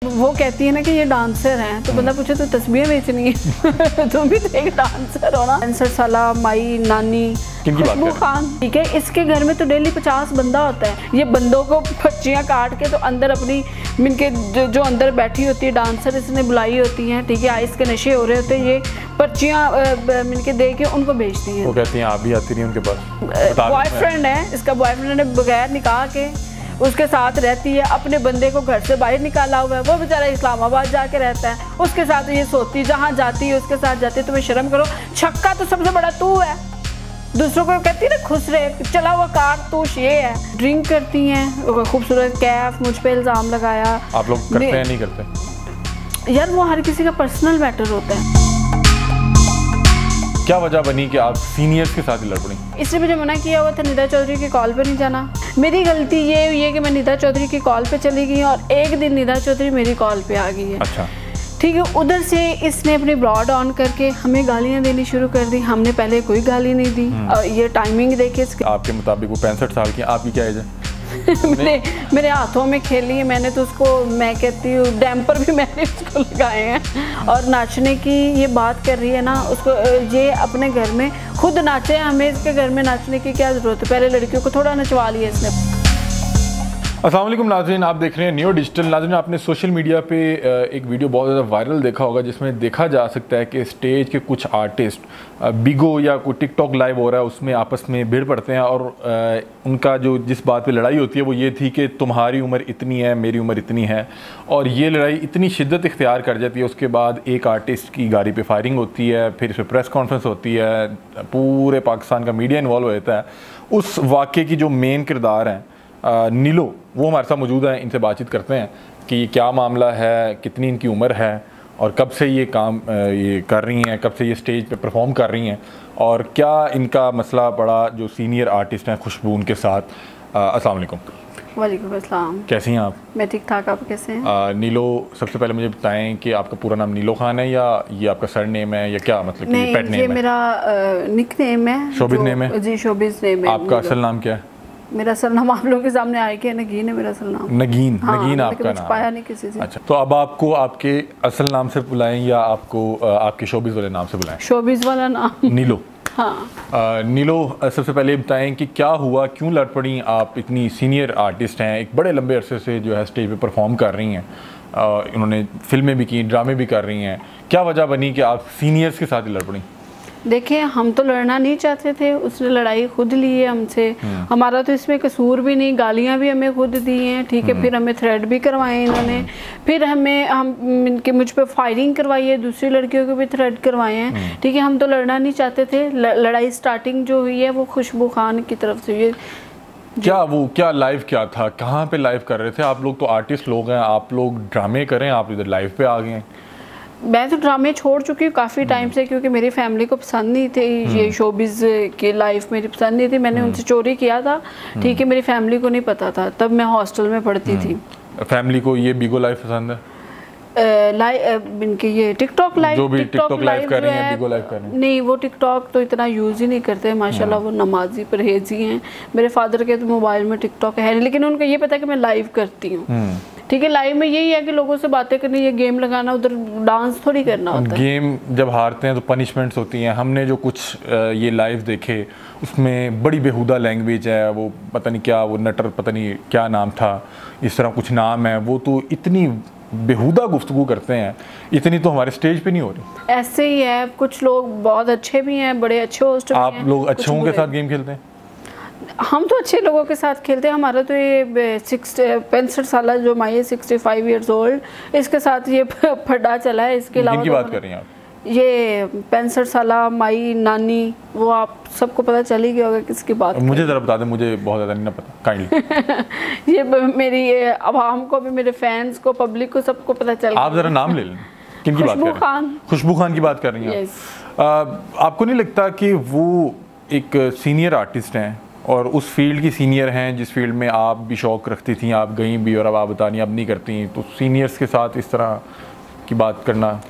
वो कहती है ना कि ये डांसर हैं, तो बंदा पूछे तो तस्बीहें बेचनी है तुम भी तो एक डांसर हो ना। 65 साला माई नानी खुशबू खान, ठीक है, इसके घर में तो डेली 50 बंदा होता है। ये बंदों को पर्चियाँ काट के तो अंदर अपनी मिनके जो अंदर बैठी होती है डांसर इसने बुलाई होती हैं, ठीक है, आइस के नशे हो रहे होते हैं, ये पर्चियाँ मिनके दे के उनको भेजती हैं। वो कहती हैं आप भी आती नहीं उनके पास। बॉयफ्रेंड है इसका, बॉयफ्रेंड ने बगैर निकाह के उसके साथ रहती है, अपने बंदे को घर से बाहर निकाला हुआ है, वो बेचारा इस्लामाबाद जाके रहता है, उसके साथ ये सोती, जहाँ जाती है उसके साथ जाती है। तुम्हें शर्म करो, छक्का तो सबसे बड़ा तू है, दूसरों को कहती है ना खुश रहे, चला हुआ कारतूस ये है। ड्रिंक करती हैं, खूबसूरत कैफ, मुझ पे इल्ज़ाम लगाया। आप लोग करते हैं नहीं करते? यार वो हर किसी का पर्सनल मैटर होता है। क्या वजह बनी कि आप सीनियर्स के साथ ही लड़ पड़ी? इसने मुझे मना किया हुआ था निदा चौधरी की कॉल पे नहीं जाना। मेरी गलती ये हुई है कि मैं निदा चौधरी की कॉल पे चली गई और एक दिन निदा चौधरी मेरी कॉल पे आ गई है। अच्छा, ठीक है, उधर से इसने अपनी ब्रॉड ऑन करके हमें गालियाँ देनी शुरू कर दी। हमने पहले कोई गाली नहीं दी। और ये टाइमिंग देखे आपके मुताबिक वो 65 साल की, आपकी क्या एज है? मेरे हाथों में खेली है मैंने, तो उसको मैं कहती हूँ डैम्पर भी मैंने उसको लगाए हैं। और नाचने की ये बात कर रही है ना, उसको ये अपने घर में खुद नाचे, हमें इसके घर में नाचने की क्या ज़रूरत है? पहले लड़कियों को थोड़ा नचवा लिया इसने। अस्सलाम वालेकुम नाज़रीन, आप देख रहे हैं नियो डिजिटल। नाज़रीन, आपने सोशल मीडिया पे एक वीडियो बहुत ज़्यादा वायरल देखा होगा जिसमें देखा जा सकता है कि स्टेज के कुछ आर्टिस्ट बिगो या कोई टिकटॉक लाइव हो रहा है उसमें आपस में भिड़ पड़ते हैं और उनका जो जिस बात पे लड़ाई होती है वो ये थी कि तुम्हारी उम्र इतनी है, मेरी उम्र इतनी है, और ये लड़ाई इतनी शिद्दत इख्तियार कर जाती है। उसके बाद एक आर्टिस्ट की गाड़ी पे फायरिंग होती है, फिर इस पर प्रेस कॉन्फ्रेंस होती है, पूरे पाकिस्तान का मीडिया इन्वॉल्व हो जाता है। उस वाक़े की जो मेन किरदार हैं नीलो, वो हमारे साथ मौजूद हैं, इनसे बातचीत करते हैं कि क्या मामला है, कितनी इनकी उम्र है और कब से ये काम ये कर रही हैं, कब से ये स्टेज पे परफॉर्म कर रही हैं और क्या इनका मसला पड़ा जो सीनियर आर्टिस्ट हैं खुशबू उनके साथ। अस्सलाम वालेकुम। वालेकुम अस्सलाम। कैसी हैं आप? मैं ठीक ठाक, आप कैसे हैं? नीलो, सबसे पहले मुझे बताएं कि आपका पूरा नाम नीलो खान है या ये आपका सर नेम है या क्या, मतलब कि पेट नेम है? ये मेरा निक नेम है, शोबिज़ नेम है। जी शोबिज़ नेम है। आपका असल नाम क्या है? मेरा असल नाम आप लोगों के सामने आया कि नगीन है मेरा असल नाम। नगीन? हाँ, नगीन आपका नाम? पाया नहीं किसी से। अच्छा, तो अब आपको आपके असल नाम से बुलाएं या आपको आपके शोबिज़ वाले नाम से बुलाएं? शोबिज़ वाला नाम नीलो। हाँ। नीलो, सबसे पहले बताएं कि क्या हुआ, क्यों लड़ पड़ी? आप इतनी सीनियर आर्टिस्ट हैं, एक बड़े लंबे अरसे से जो है स्टेज पे परफॉर्म कर रही हैं, इन्होंने फिल्में भी की, ड्रामे भी कर रही हैं, क्या वजह बनी कि आप सीनियर्स के साथ ही लड़ पड़ी? देखिए, हम तो लड़ना नहीं चाहते थे, उसने लड़ाई खुद ली है हमसे। हमारा तो इसमें कसूर भी नहीं, गालियां भी हमें खुद दी हैं, ठीक है, फिर हमें थ्रेड भी करवाए इन्होंने, फिर हम इनके मुझ पे फायरिंग करवाई है, दूसरी लड़कियों को भी थ्रेड करवाए हैं, ठीक है। हम तो लड़ना नहीं चाहते थे। लड़ाई स्टार्टिंग जो हुई है वो खुशबू खान की तरफ से हुई है। क्या लाइव क्या था, कहाँ पे लाइव कर रहे थे? आप लोग तो आर्टिस्ट लोग हैं, आप लोग ड्रामे करें, आप इधर लाइव पे आ गए हैं। मैं तो ड्रामे छोड़ चुकी हूँ काफ़ी टाइम से, क्योंकि मेरी फैमिली को पसंद नहीं थी ये शोबिज़ की लाइफ, मेरी पसंद नहीं थी। मैंने उनसे चोरी किया था, ठीक है, मेरी फैमिली को नहीं पता था, तब मैं हॉस्टल में पढ़ती थी। फैमिली को ये बिगो लाइफ पसंद है? इनके ये टिकटॉक लाइव, जो भी टिकटॉक लाइव कर रही हैं, बिगो लाइव कर रही हैं? नहीं, वो टिकटॉक तो इतना यूज़ ही नहीं करते माशाल्लाह, वो नमाजी परहेजी हैं। मेरे फादर के तो मोबाइल में टिकटॉक है, लेकिन उनको ये पता है कि मैं लाइव करती हूँ, ठीक है। लाइव में यही है कि लोगों से बातें करनी, ये गेम लगाना, उधर डांस थोड़ी करना होता है। गेम जब हारते हैं तो पनिशमेंट्स होती हैं। हमने जो कुछ ये लाइव देखे उसमें बड़ी बेहुदा लैंग्वेज है, वो पता नहीं क्या, वो नटर पता नहीं क्या नाम था, इस तरह कुछ नाम है, वो तो इतनी बेहुदा गुफ्तगू करते हैं, इतनी तो हमारे स्टेज पे नहीं हो रही। ऐसे ही है, कुछ लोग बहुत अच्छे भी हैं, बड़े अच्छे होस्ट भी हैं। आप लोग अच्छों के साथ गेम खेलते हैं? हम तो अच्छे लोगों के साथ खेलते हैं। हमारा तो ये 65 साल जो माई है, 65 ईयर्स ओल्ड, इसके साथ ये फटा चला है। इसके अलावा किनकी बात कर रही हैं आप? ये 65 साल माई नानी, वो आप सबको पता चल ही गया होगा किसकी बात। मुझे ज़रा बता दें, मुझे बहुत ज़्यादा नहीं पता, काइंडली। ये मेरी अवाम को भी, मेरे फैंस को, पब्लिक को, सबको पता चल गया। आप ज़रा नाम ले लें, किनकी बात कर रही हैं? खुशबू खान। खुशबू खान की बात कर रही हैं आप? आपको नहीं लगता कि वो एक सीनियर आर्टिस्ट हैं और उस फील्ड की सीनियर हैं जिस फील्ड में आप भी शौक़ रखती थी, आप गई भी और अब आप बतानी अब नहीं करती, तो सीनियर्स के साथ इस तरह की बात करना?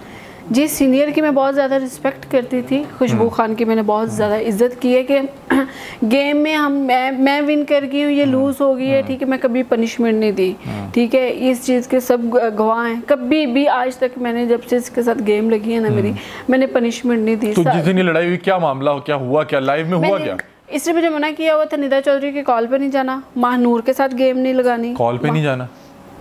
जी सीनियर की मैं बहुत ज़्यादा रिस्पेक्ट करती थी, खुशबू खान की मैंने बहुत ज़्यादा इज्जत की है कि गेम में मैं विन कर गई हूँ, ये लूज़ हो गई है, ठीक है, मैं कभी पनिशमेंट नहीं दी, ठीक है, इस चीज़ के सब गवाह हैं। कभी भी आज तक मैंने जब से इसके साथ गेम लगी है ना मेरी, मैंने पनिशमेंट नहीं दी। तो जिस दिन ये लड़ाई हुई क्या मामला, क्या हुआ, क्या लाइव में हुआ क्या? इसने मुझे मना किया हुआ था निदा चौधरी के कॉल पे नहीं जाना, महानूर के साथ गेम नहीं लगानी, कॉल पे नहीं जाना,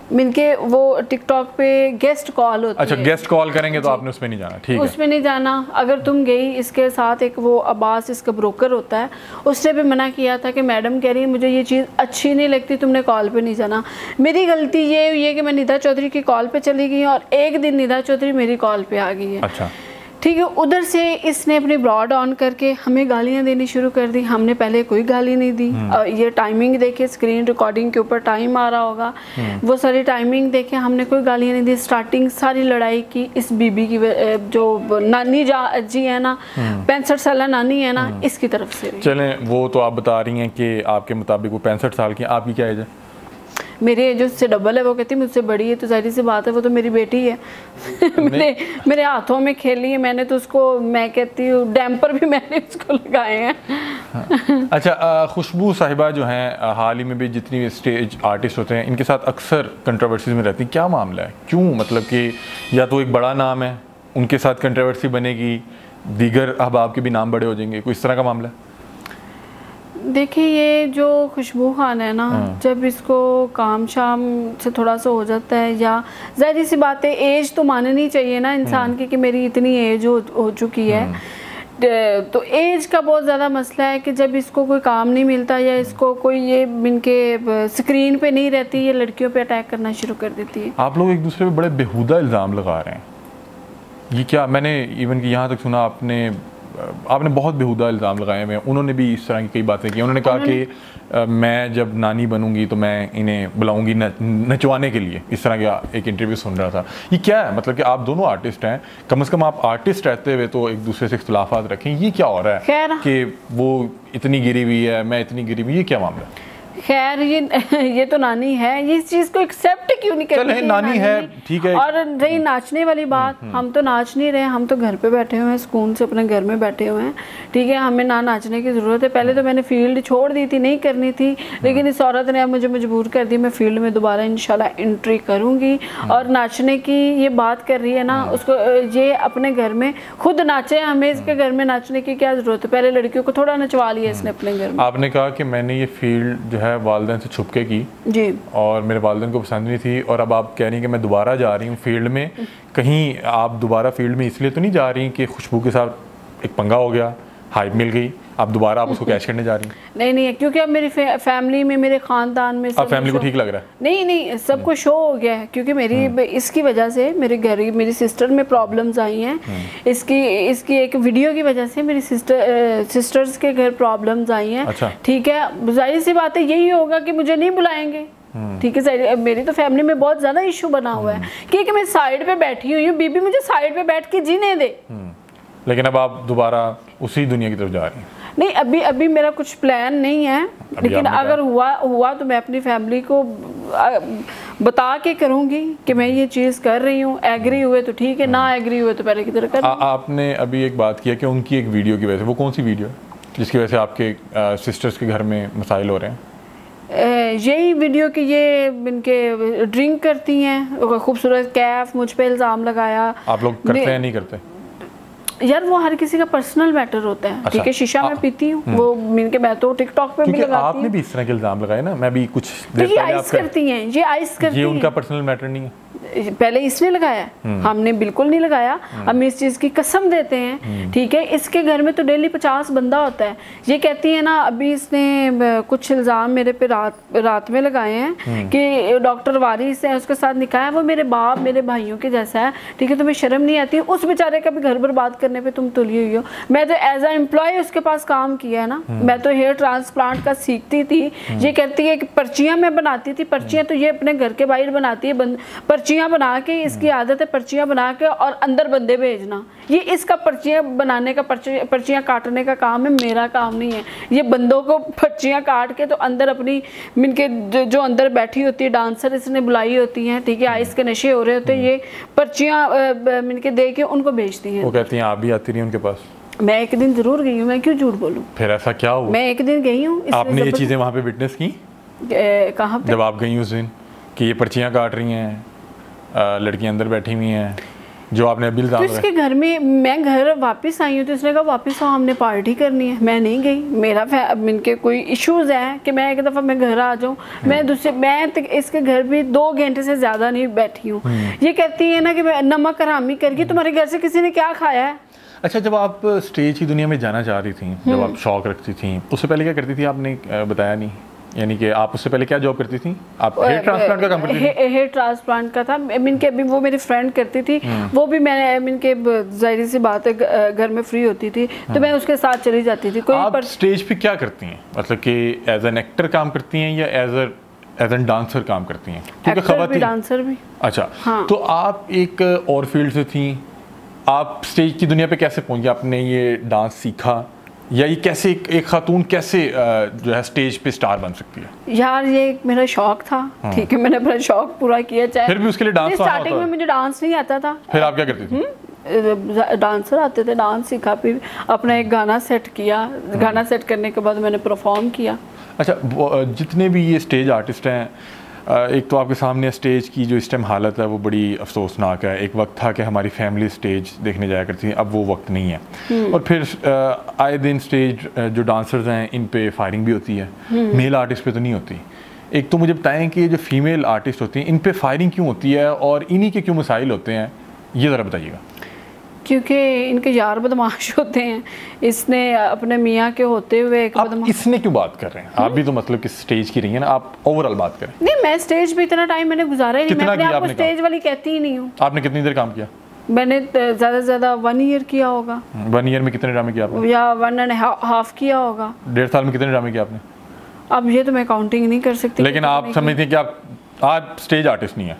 मिलके वो टिकटॉक पे गेस्ट कॉल होती अच्छा, गेस्ट कॉल करेंगे तो आपने उसमें नहीं जाना, ठीक है, उसमें नहीं जाना। अगर तुम गई, इसके साथ एक वो अब्बास इसका ब्रोकर होता है, उसने भी मना किया था कि मैडम कह रही है मुझे ये चीज़ अच्छी नहीं लगती, तुमने कॉल पे नहीं जाना। मेरी गलती ये हुई है कि मैं निदा चौधरी की कॉल पे चली गई और एक दिन निदा चौधरी मेरी कॉल पे आ गई है, अच्छा ठीक है। उधर से इसने अपनी ब्रॉड ऑन करके हमें गालियां देनी शुरू कर दी, हमने पहले कोई गाली नहीं दी। ये टाइमिंग देखे, स्क्रीन रिकॉर्डिंग के ऊपर टाइम आ रहा होगा, वो सारी टाइमिंग देखे, हमने कोई गालियां नहीं दी। स्टार्टिंग सारी लड़ाई की इस बीबी की, जो नानी जी है ना, 65 साल नानी है ना, इसकी तरफ से। चलें, वो तो आप बता रही हैं कि आपके मुताबिक वो 65 साल की, आपकी क्या एज है? मेरी एज उससे डबल है, वो कहती मुझसे बड़ी है, तो जाहिर सी बात है वो तो मेरी बेटी है। मेरे हाथों में खेली है मैंने, तो उसको मैं कहती हूँ डैम्पर भी मैंने उसको लगाए हैं। अच्छा, खुशबू साहिबा जो हैं, हाल ही में भी जितनी स्टेज आर्टिस्ट होते हैं इनके साथ अक्सर कंट्रोवर्सीज में रहती हैं, क्या मामला है, क्यों? मतलब कि या तो एक बड़ा नाम है, उनके साथ कंट्रोवर्सी बनेगी, दीगर अहबाब के भी नाम बड़े हो जाएंगे, कोई इस तरह का मामला है? देखिए, ये जो खुशबू खान है ना, जब इसको काम शाम से थोड़ा सा हो जाता है, या ज़ाहिर सी बात है एज तो माननी चाहिए ना इंसान की कि मेरी इतनी एज हो चुकी है, तो एज का बहुत ज़्यादा मसला है कि जब इसको कोई काम नहीं मिलता या इसको कोई ये इनके स्क्रीन पे नहीं रहती, ये लड़कियों पे अटैक करना शुरू कर देती है। आप लोग एक दूसरे पे बड़े बेहुदा इल्ज़ाम लगा रहे हैं, ये क्या? मैंने इवन कि यहाँ तक सुना आपने बहुत बेहुदा इल्ज़ाम लगाए हुए हैं। उन्होंने भी इस तरह की कई बातें की, उन्होंने कहा कि मैं जब नानी बनूंगी तो मैं इन्हें बुलाऊंगी नचवाने के लिए, इस तरह का एक इंटरव्यू सुन रहा था। ये क्या है? मतलब कि आप दोनों आर्टिस्ट हैं, कम से कम आप आर्टिस्ट रहते हुए तो एक दूसरे से इख्तिलाफात रखें, ये क्या हो रहा है कि वो इतनी गिरी हुई है, मैं इतनी गिरी हुई, ये क्या मामला है? खैर ये तो नानी है, ये इस चीज़ को एक्सेप्ट क्यों नहीं करती? नानी है, ठीक है। और रही नाचने वाली बात, हम तो नाच नहीं रहे, हम तो घर पे बैठे हुए हैं, सुकून से अपने घर में बैठे हुए हैं, ठीक है, हमें ना नाचने की ज़रूरत है। पहले तो मैंने फील्ड छोड़ दी थी, नहीं करनी थी, लेकिन इस औरत ने अब मुझे मजबूर कर दी, मैं फील्ड में दोबारा इंशाल्लाह एंट्री करूँगी। और नाचने की ये बात कर रही है ना, उसको ये अपने घर में खुद नाचे, हमें इसके घर में नाचने की क्या ज़रूरत है? पहले लड़कियों को थोड़ा नचवा लिया इसने अपने घर में। आपने कहा कि मैंने ये फील्ड जो है वालिदैन से छुप के की जी, और मेरे वालिदैन को पसंद नहीं थी, और अब आप कह रही हैं कि मैं दोबारा जा रही हूँ फील्ड में। कहीं आप दोबारा फील्ड में इसलिए तो नहीं जा रही कि खुशबू के साथ एक पंगा हो गया, हाइप मिल गई, अब दोबारा आप उसको कैश करने जा रही हैं? नहीं, क्योंकि अब मेरी फैमिली में, मेरे खानदान में, अब फैमिली को ठीक लग रहा है? नहीं, सबको शो हो गया है, क्योंकि मेरी इसकी वजह से मेरे घर मेरी सिस्टर में प्रॉब्लम्स आई हैं, इसकी एक वीडियो की वजह से मेरी सिस्टर्स के घर प्रॉब्लम्स आई हैं। अच्छा। ठीक है, जाहिर सी बात है यही होगा कि मुझे नहीं बुलाएंगे, ठीक है। मेरी तो फैमिली में बहुत ज़्यादा इशू बना हुआ है कि मैं साइड पे बैठी हुई हूँ, बीबी मुझे साइड पे बैठ के जीने दे। लेकिन अब आप दोबारा उसी दुनिया की तरफ जा रही हैं? नहीं, अभी मेरा कुछ प्लान नहीं है, लेकिन अगर हुआ तो मैं अपनी फैमिली को बता के करूँगी कि मैं ये चीज़ कर रही हूँ। एग्री हुए तो ठीक है, ना एग्री हुए तो पहले की तरह कर। आपने अभी एक बात किया कि उनकी एक वीडियो की वजह से, वो कौन सी वीडियो जिसकी वजह से आपके सिस्टर्स के घर में मसाइल हो रहे हैं? यही वीडियो कि ये इनके ड्रिंक करती हैं, खूबसूरत कैफ, मुझ पे इल्ज़ाम लगाया। आप लोग करते हैं नहीं करते? यार वो हर किसी का पर्सनल मैटर होता है, ठीक है। शीशा मैं पीती हूँ, वो मिलके मैं तो टिकटॉक पे भी लगाती हूँ। आपने भी इस तरह के इल्जाम लगाए ना, मैं भी कुछ देर पहले आइस करती हैं, ये आइस करती हैं, ये उनका पर्सनल मैटर नहीं है। पहले इसने लगाया, हमने बिल्कुल नहीं लगाया, हम इस चीज़ की कसम देते हैं, ठीक है। इसके घर में तो डेली 50 बंदा होता है। ये कहती है ना, अभी इसने कुछ इल्ज़ाम मेरे पे रात में लगाए हैं कि डॉक्टर वारिस है, उसके साथ निकाह है, वो मेरे बाप मेरे भाइयों के जैसा है, ठीक है। तुम्हें शर्म नहीं आती? उस बेचारे का भी घर बर्बाद करने पे तुम तुली हुई हो। मैं तो एज अ एम्प्लॉय उसके पास काम किया है ना, मैं तो हेयर ट्रांसप्लांट का सीखती थी। ये कहती है कि पर्चियाँ मैं बनाती थी, पर्चियाँ तो ये अपने घर के बाहर बनाती है, पर्ची पर्चियाँ बना के, इसकी आदत है पर्चियाँ बना के और अंदर बंदे भेजना। ये इसका पर्चियाँ बनाने का, पर्चियाँ काटने का काम है, मेरा काम नहीं है। ये बंदों को पर्चियाँ काट के तो अंदर अपनी इनके जो अंदर बैठी होती है डांसर इसने बुलाई होती हैं, ठीक है, आइस के नशे हो रहे होते हैं, ये पर्चियाँ इनके दे के उनको भेजती हैं। वो कहती हैं आप भी आती रही उनके पास? मैं एक दिन जरूर गई हूँ, मैं क्यों झूठ बोलूँ। फिर ऐसा क्या हुआ? मैं एक दिन गई हूँ। आपने ये चीज़ें वहाँ पे विटनेस की? कहाँ पे? जब आप गई उस दिन कि ये पर्चियाँ काट रही हैं, लड़कियाँ अंदर बैठी हुई हैं, जो आपने अभी तो इसके घर में, मैं घर वापस आई हूँ तो इसने कहा वापस आओ, हमने पार्टी करनी है। मैं नहीं गई, मेरा इनके कोई इश्यूज हैं कि मैं एक दफ़ा मैं घर आ जाऊँ। मैं इसके घर भी 2 घंटे से ज़्यादा नहीं बैठी हूँ। ये कहती है ना कि मैं नमक हरामी करके, तुम्हारे घर से किसी ने क्या खाया है। अच्छा, जब आप स्टेज की दुनिया में जाना चाह रही थी, जब आप शौक रखती थी, उससे पहले क्या करती थी आपने बताया नहीं, यानी कि आप उससे पहले क्या जॉब करती थी? आप हेयर ट्रांसप्लांट का काम करती थी? हेयर ट्रांसप्लांट का था। के अभी वो मेरी फ्रेंड करती थी, वो भी मैं के जाहिर सी बात है घर में फ्री होती थी तो मैं उसके साथ चली जाती थी। कोई आप स्टेज पे क्या करती हैं, मतलब कि एज एन एक्टर काम करती हैं या एज एन डांसर काम करती हैं? क्योंकि खवातीन डांसर भी। अच्छा, हाँ। तो आप एक और फील्ड से थी, आप स्टेज की दुनिया पे कैसे पहुंची? आपने ये डांस सीखा या ये कैसे एक खातून कैसे जो है स्टेज पे स्टार बन सकती है? यार ये मेरा शौक था, ठीक है, मैंने अपना शौक पूरा किया। चाहे फिर भी उसके लिए डांस स्टार्टिंग में मुझे डांस नहीं आता था। फिर आप क्या करती थी? डांसर आते थे, डांस सीखा, फिर अपना एक गाना सेट किया। गाना सेट करने के बाद मैंने परफॉर्म किया। अच्छा, जितने भी ये स्टेज आर्टिस्ट हैं, एक तो आपके सामने स्टेज की जो इस टाइम हालत है वो बड़ी अफसोसनाक है। एक वक्त था कि हमारी फैमिली स्टेज देखने जाया करती थी, अब वो वक्त नहीं है। और फिर आए दिन स्टेज जो डांसर्स हैं इन पे फायरिंग भी होती है, मेल आर्टिस्ट पे तो नहीं होती। एक तो मुझे बताएं कि ये जो फीमेल आर्टिस्ट होती हैं इन पे फायरिंग क्यों होती है और इन्हीं के क्यों मसाइल होते हैं, ये ज़रा बताइएगा। क्योंकि इनके यार बदमाश होते हैं। इसने अपने मियाँ के होते हुए एक बदमाश। इसने क्यों बात कर रहे हैं? आप भी तो मतलब कि स्टेज की रही हैं ना, आप ओवरऑल बात करें। नहीं, मैं स्टेज पे इतना टाइम मैंने गुजारा ही नहीं, मैं अपने आप को स्टेज वाली कहती ही नहीं हूँ। आपने कितनी देर काम किया? मैंने ज़्यादा से ज़्यादा 1 ईयर किया होगा। 1 ईयर में कितने ड्रामे किया आपने? या 1.5 किया होगा। 1.5 साल में कितने ड्रामे किया आपने? अब ये तो मैं काउंटिंग नहीं कर सकती। लेकिन आप समझते हैं कि आप स्टेज आर्टिस्ट नहीं है?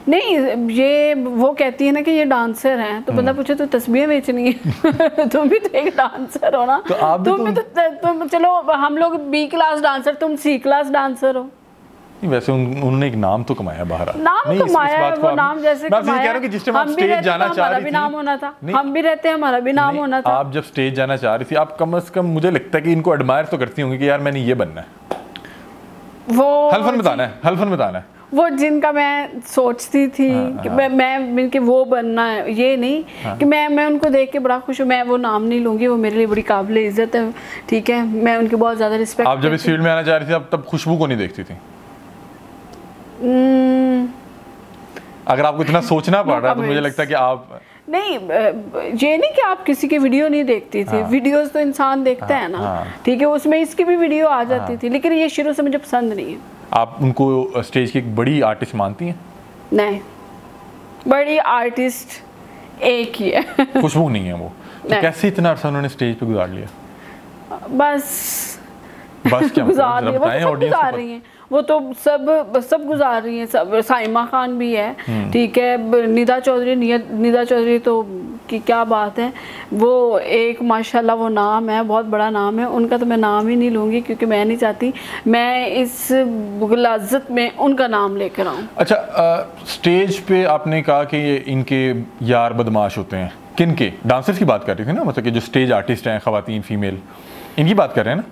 नहीं, ये वो कहती है ना कि ये डांसर हैं, तो बंदा पूछे तो तस्बीहें बेचनी है। तुम भी तो एक डांसर हो ना। तो आप तुम चलो, हम लोग B क्लास डांसर, तुम C क्लास डांसर हो। वैसे उन्होंने एक नाम तो कमाया बाहर। नाम कमाया, वो नाम जैसे कमाया। हम भी रहते, हमारा भी नाम होना था। हम भी रहते, हमारा भी नाम होना था। आप जब स्टेज जाना चाह रही थी, आप कम से कम मुझे लगता है कि इनको एडमायर तो करती होंगी कि यार मैंने ये बनना है, वो हल्फन बताना है। वो जिनका मैं सोचती थी कि मैं इनके वो बनना है, ये नहीं कि मैं उनको देख के बड़ा खुश हूँ। मैं वो नाम नहीं लूँगी, वो मेरे लिए बड़ी काबिल इज्जत है, ठीक है, मैं उनकी बहुत ज़्यादा रिस्पेक्ट। आप जब इस फील्ड में आना चाह रही थी आप तब खुशबू को नहीं देखती थी? अगर आपको इतना सोचना पड़ रहा है तो मुझे लगता है कि आप नहीं, ये नहीं कि आप किसी की वीडियो नहीं देखती थी। वीडियोस तो इंसान देखता है ना, ठीक है, उसमें इसकी भी वीडियो आ जाती थी, लेकिन ये शुरू से मुझे पसंद नहीं है। आप उनको स्टेज की एक बड़ी आर्टिस्ट मानती हैं? नहीं, बड़ी आर्टिस्ट एक ही है। खुशबू नहीं है वो। तो कैसे इतना अर्सा उन्होंने स्टेज पे गुजार लिया? बस क्या गुजार रही हैं वो तो सब गुजार रही हैं। सब साइमा खान भी है, ठीक है, निदा चौधरी तो की क्या बात है, वो एक माशाल्लाह वो नाम है, बहुत बड़ा नाम है उनका। तो मैं नाम ही नहीं लूँगी क्योंकि मैं नहीं चाहती मैं इस गुलाजत में उनका नाम लेकर आऊँ। अच्छा, स्टेज पे आपने कहा कि ये इनके यार बदमाश होते हैं, किन के? डांसर्स की बात कर रही थी ना, मतलब कि जो स्टेज आर्टिस्ट हैं, ख़वातीन फीमेल, इनकी बात कर रहे हैं ना?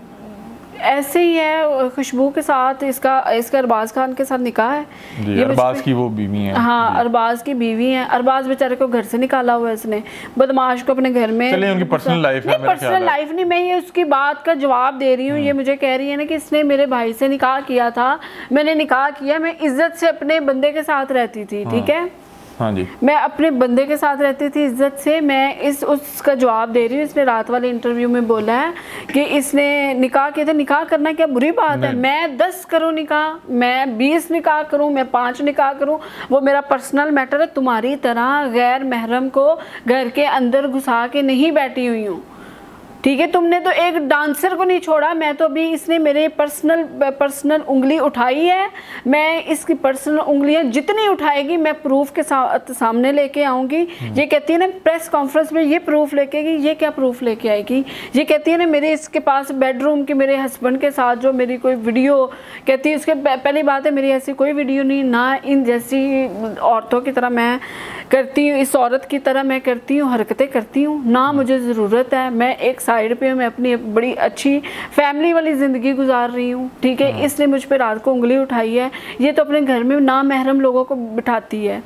ऐसे ही है, खुशबू के साथ इसका अरबाज खान के साथ निकाह है। ये अरबाज की वो बीवी है। हाँ, अरबाज की बीवी है। अरबाज बेचारे को घर से निकाला हुआ है इसने, बदमाश को अपने घर में। चलिए, उनकी पर्सनल लाइफ है। पर्सनल लाइफ नहीं, मैं ये उसकी बात का जवाब दे रही हूँ। ये मुझे कह रही है ना कि इसने मेरे भाई से निकाह किया था, मैंने निकाह किया, मैं इज्जत से अपने बंदे के साथ रहती थी, ठीक है। हाँ जी, मैं अपने बंदे के साथ रहती थी इज्जत से। मैं उसका जवाब दे रही हूँ। इसने रात वाले इंटरव्यू में बोला है कि इसने निकाह किया था। निकाह करना क्या बुरी बात है? मैं 10 करूँ निकाह, मैं 20 निकाह करूँ, मैं 5 निकाह करूँ, वो मेरा पर्सनल मैटर है। तुम्हारी तरह गैर महरम को घर के अंदर घुसा के नहीं बैठी हुई हूँ। ठीक है, तुमने तो एक डांसर को नहीं छोड़ा, मैं तो अभी इसने मेरे पर्सनल उंगली उठाई है, मैं इसकी पर्सनल उंगलियां जितनी उठाएगी मैं प्रूफ के सामने लेके आऊंगी। ये कहती है ना प्रेस कॉन्फ्रेंस में ये प्रूफ लेके गई, ये क्या प्रूफ लेके आएगी? ये कहती है ना मेरे इसके पास बेडरूम के मेरे हस्बैंड के साथ जो मेरी कोई वीडियो, कहती है उसके पहली बात है मेरी ऐसी कोई वीडियो नहीं, ना इन जैसी औरतों की तरह मैं करती हूँ, इस औरत की तरह मैं करती हूँ, हरकतें करती हूँ, ना मुझे ज़रूरत है। मैं एक साइड पे मैं अपनी बड़ी अच्छी फैमिली वाली ज़िंदगी गुजार रही हूँ, ठीक है। इसने मुझ पे रात को उंगली उठाई है। ये तो अपने घर में ना महरम लोगों को बिठाती है,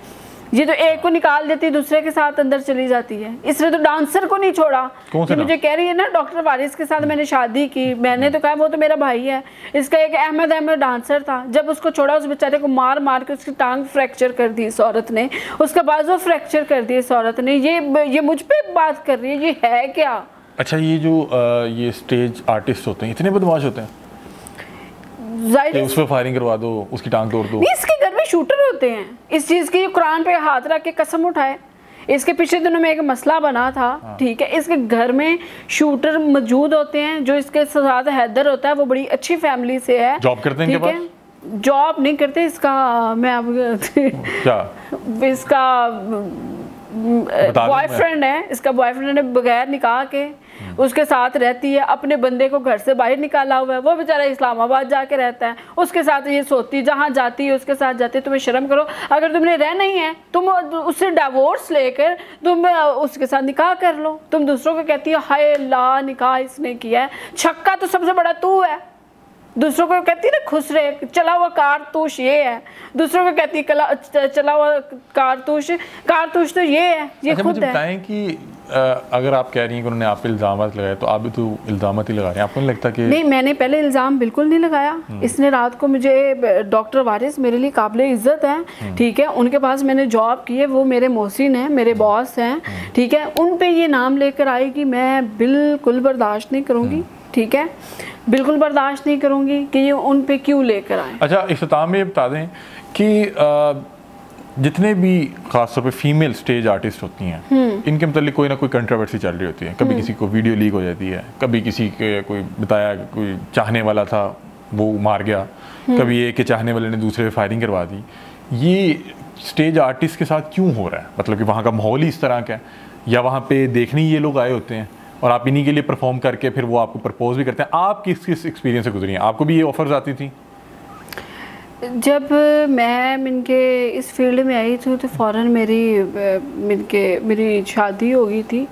ये तो एक को निकाल देती दूसरे के साथ अंदर चली जाती है। इसने तो डांसर को नहीं छोड़ा। ये मुझे कह रही है ना डॉक्टर वारिस के साथ मैंने शादी की, मैंने तो कहा वो तो मेरा भाई है। इसका एक अहमद डांसर था, जब उसको छोड़ा उस बेचारे को मार मार के उसकी टांग फ्रैक्चर कर दी इस औरत ने, उसका बाजू फ्रैक्चर कर दिया इस औरत ने। ये मुझ पर बात कर रही है, ये है क्या? अच्छा, ये जो ये स्टेज आर्टिस्ट होते हैं इतने बदमाश होते हैं, उस पर फायरिंग करवा दो, उसकी टांग तोड़ दो। इसके घर में शूटर होते हैं इस चीज की, कुरान पे हाथ रख के कसम उठाए। इसके पिछले दिनों में एक मसला बना था, ठीक है, इसके घर में शूटर मौजूद होते हैं। जो इसके साथ हैदर होता है वो बड़ी अच्छी फैमिली से है, जॉब करते हैं, इनके पास जॉब नहीं करते। इसका मैं अब क्या इसका बॉयफ्रेंड है, इसका बॉयफ्रेंड ने बगैर निकाह के उसके साथ रहती है, अपने बंदे को घर से बाहर निकाला हुआ है, वो बेचारा इस्लामाबाद जाके रहता है, उसके साथ ये सोती, जहाँ जाती है उसके साथ जाती है। तुम्हें शर्म करो, अगर तुमने रहना ही है तुम उससे डिवोर्स लेकर तुम उसके साथ निकाह कर लो। तुम दूसरों को कहती है हाय अल्लाह निकाह इसने किया है, छक्का तो सबसे बड़ा तू है। दूसरों को कहती है ना खुसरे, चला हुआ कारतूस ये है, दूसरों को कहती है चला हुआ कारतूस तो ये है, ये खुद मुझे बताएं कि अगर आप कह रही हैं कि उन्होंने आप पे इल्ज़ाम लगाए, तो आप भी तो इल्ज़ाम ही लगा रहे हैं, आपको नहीं लगता कि? नहीं, मैंने पहले इल्ज़ाम बिल्कुल नहीं लगाया। इसने रात को मुझे डॉक्टर वारिस मेरे लिए काबिल इज़्ज़त है, ठीक है, उनके पास मैंने जॉब की है, वो मेरे मोहसिन हैं, मेरे बॉस हैं, ठीक है, उन पे ये नाम लेकर आएगी, मैं बिल्कुल बर्दाश्त नहीं करूँगी, ठीक है, बिल्कुल बर्दाश्त नहीं करूँगी कि ये उन पे क्यों लेकर आए। अच्छा, इख्तिताम में ये बता दें कि जितने भी खासतौर पे फीमेल स्टेज आर्टिस्ट होती हैं, इनके मतलब कोई ना कोई कंट्रोवर्सी चल रही होती है। कभी किसी को वीडियो लीक हो जाती है, कभी किसी के कोई बताया कोई चाहने वाला था वो मार गया, कभी एक के चाहने वाले ने दूसरे पे फायरिंग करवा दी। ये स्टेज आर्टिस्ट के साथ क्यों हो रहा है? मतलब कि वहाँ का माहौल ही इस तरह का है, या वहाँ पे देखने ये लोग आए होते हैं और आप इन्हीं के लिए परफॉर्म करके फिर वो आपको प्रपोज भी करते हैं? आप किस किस एक्सपीरियंस से गुजरी हैं? आपको भी ये ऑफर्स आती थी? जब मैं इनके इस फील्ड में आई थी तो फ़ौरन मेरी शादी हो गई थी,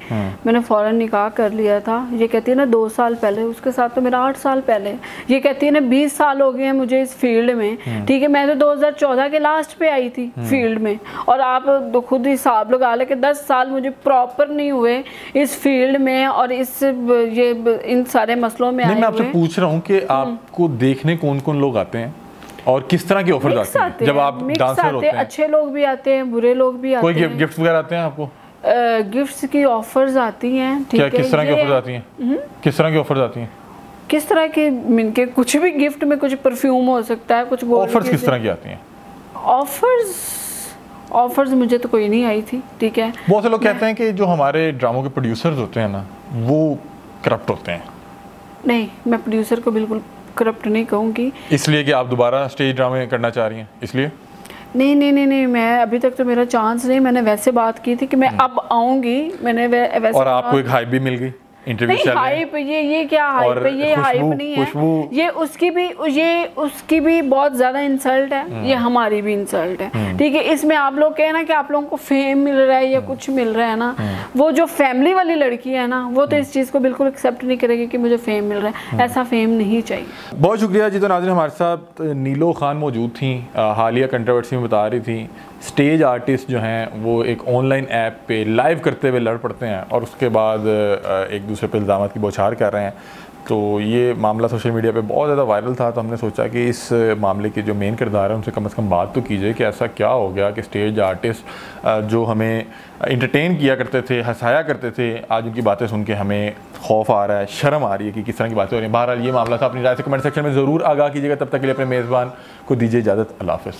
मैंने फ़ौरन निकाह कर लिया था। ये कहती है ना 2 साल पहले, उसके साथ तो मेरा 8 साल पहले। ये कहती है ना 20 साल हो गए हैं मुझे इस फील्ड में, ठीक है, मैं तो 2014 के लास्ट पे आई थी फील्ड में, और आप तो खुद हिसाब लगा ले कि 10 साल मुझे प्रॉपर नहीं हुए इस फील्ड में और इन सारे मसलों में। मैं आपसे पूछ रहा हूँ कि आपको देखने कौन कौन लोग आते हैं और किस तरह के ऑफर आते हैं जब आप डांसर होते हैं? अच्छे लोग भी आते हैं, बुरे लोग भी आते हैं। कोई गिफ्ट वगैरह आते हैं आपको? गिफ्ट्स की ऑफर्स आती हैं, ठीक है। किस तरह की ऑफर्स आती हैं? किस तरह की ऑफर्स आती हैं? किस तरह के मिनके कुछ भी गिफ्ट में कुछ परफ्यूम हो सकता है, कुछ ऑफर्स किस तरह की आती हैं? ऑफर्स मुझे तो कोई नहीं आई थी, ठीक है। बहुत से लोग कहते हैं कि जो हमारे ड्रामों के प्रोड्यूसर्स होते हैं ना, वो करप्ट होते हैं। नहीं, मैं प्रोड्यूसर को बिल्कुल करप्ट नहीं कहूँगी। इसलिए कि आप दोबारा स्टेज ड्रामे करना चाह रही हैं, इसलिए? नहीं, मैं अभी तक तो मेरा चांस नहीं। मैंने वैसे बात की थी कि मैं अब आऊँगी, मैंने वैसे। और आपको एक हाइप भी मिल गई? नहीं, हाइप ये क्या हाइप है? ये हाइप नहीं है, ये उसकी भी बहुत ज्यादा इंसल्ट है, ये हमारी भी इंसल्ट है, ठीक है। इसमें आप लोग कहे ना कि आप लोगों को फेम मिल रहा है या कुछ मिल रहा है ना, वो जो फैमिली वाली लड़की है ना, वो तो इस चीज़ को बिल्कुल एक्सेप्ट नहीं करेगी कि मुझे फेम मिल रहा है। ऐसा फेम नहीं चाहिए। बहुत शुक्रिया जी। तो नाज़रीन, हमारे साथ नीलो खान मौजूद थी, हालिया कंट्रोवर्सी में बता रही थी स्टेज आर्टिस्ट जो हैं वो एक ऑनलाइन ऐप पे लाइव करते हुए लड़ पड़ते हैं और उसके बाद एक दूसरे पे इल्ज़ामात की बौछार कर रहे हैं। तो ये मामला सोशल मीडिया पे बहुत ज़्यादा वायरल था, तो हमने सोचा कि इस मामले के जो मेन किरदार हैं उनसे कम से कम बात तो कीजिए कि ऐसा क्या हो गया कि स्टेज आर्टिस्ट जो हमें इंटरटेन किया करते थे, हंसाया करते थे, आज उनकी बातें सुन के हमें खौफ आ रहा है, शर्म आ रही है कि किस तरह की बातें हो रही हैं। बहरहाल ये मामला था। अपनी राय से कमेंट सेक्शन में ज़रूर आगाह कीजिएगा। तब तक के लिए अपने मेज़बान को दीजिए इजाज़त। अल्लाह हाफ़िज़।